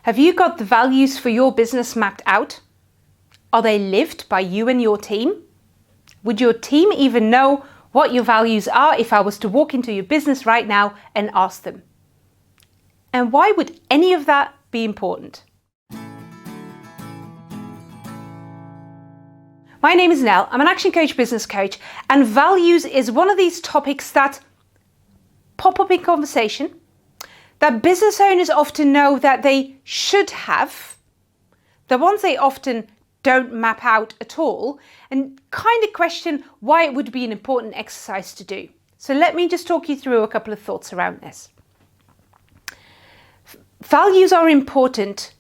Have you got the values for your business mapped out? Are they lived by you and your team? Would your team even know what your values are if I was to walk into your business right now and ask them? And why would any of that be important? My name is Nell, I'm an Action Coach business coach, and values is one of these topics that pop up in conversation, that business owners often know that they should have, the ones they often don't map out at all, and kind of question why it would be an important exercise to do. So let me just talk you through a couple of thoughts around this. Values are important,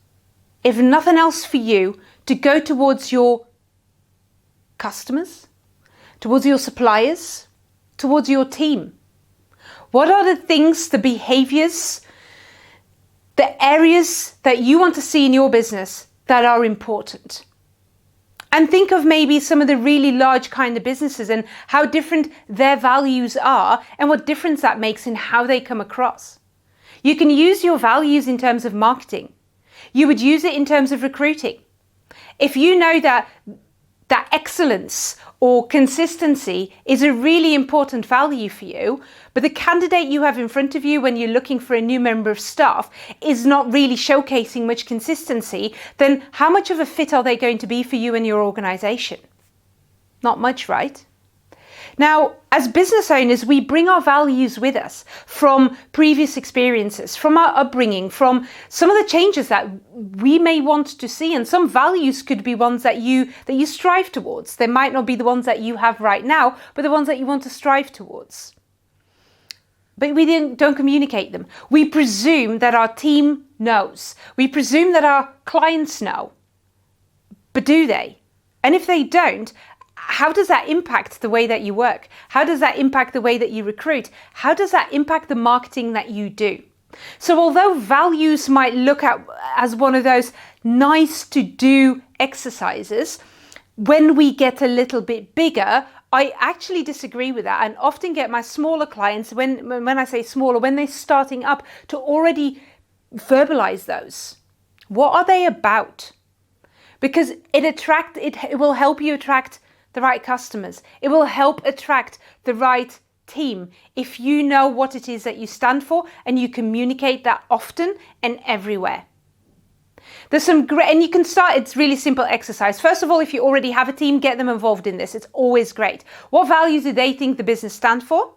if nothing else for you, to go towards your customers, towards your suppliers, towards your team. What are the things, the behaviors, the areas that you want to see in your business that are important? And think of maybe some of the really large kind of businesses and how different their values are and what difference that makes in how they come across. You can use your values in terms of marketing. You would use it in terms of recruiting. If you know that excellence or consistency is a really important value for you, but the candidate you have in front of you when you're looking for a new member of staff is not really showcasing much consistency, then how much of a fit are they going to be for you and your organization? Not much, right? Now, as business owners, we bring our values with us from previous experiences, from our upbringing, from some of the changes that we may want to see. And some values could be ones that you strive towards. They might not be the ones that you have right now, but the ones that you want to strive towards. But we don't communicate them. We presume that our team knows. We presume that our clients know. But do they? And if they don't, how does that impact the way that you work? How does that impact the way that you recruit? How does that impact the marketing that you do? So although values might look at as one of those nice to do exercises, when we get a little bit bigger, I actually disagree with that and often get my smaller clients, when I say smaller, when they're starting up, to already verbalize those. What are they about? Because it will help you attract the right customers. It will help attract the right team if you know what it is that you stand for and you communicate that often and everywhere. There's some great, and you can start, it's really simple exercise. First of all, if you already have a team, get them involved in this. It's always great. What values do they think the business stands for?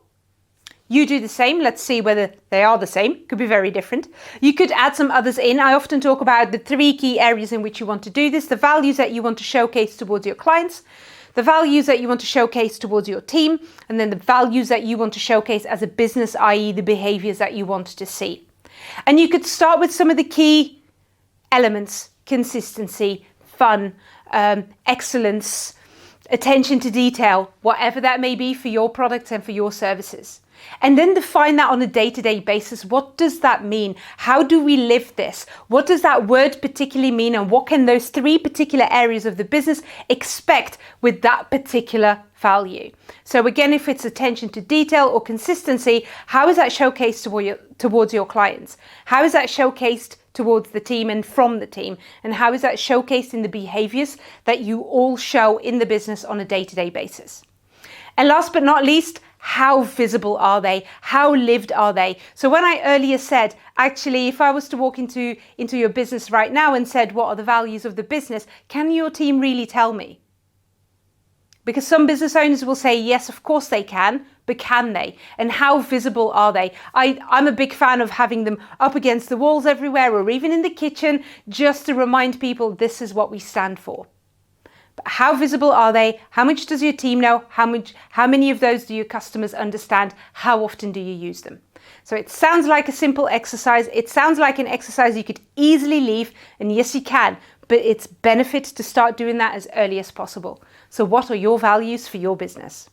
You do the same. Let's see whether they are the same. Could be very different. You could add some others in. I often talk about the 3 key areas in which you want to do this. The values that you want to showcase towards your clients, the values that you want to showcase towards your team, and then the values that you want to showcase as a business, i.e. the behaviors that you want to see. And you could start with some of the key elements: consistency, fun, excellence, attention to detail, whatever that may be for your products and for your services. And then define that on a day-to-day basis. What does that mean? How do we live this? What does that word particularly mean? And what can those 3 particular areas of the business expect with that particular value? So again, if it's attention to detail or consistency, how is that showcased towards your clients? How is that showcased towards the team and from the team? And how is that showcased in the behaviors that you all show in the business on a day-to-day basis? And last but not least, how visible are they? How lived are they? So when I earlier said, actually, if I was to walk into your business right now and said, what are the values of the business? Can your team really tell me? Because some business owners will say, yes, of course they can, but can they? And how visible are they? I'm a big fan of having them up against the walls everywhere, or even in the kitchen, just to remind people this is what we stand for. How visible are they? How much does your team know? How many of those do your customers understand? How often do you use them? So it sounds like a simple exercise. It sounds like an exercise you could easily leave, and yes, you can, but it's benefit to start doing that as early as possible. So what are your values for your business?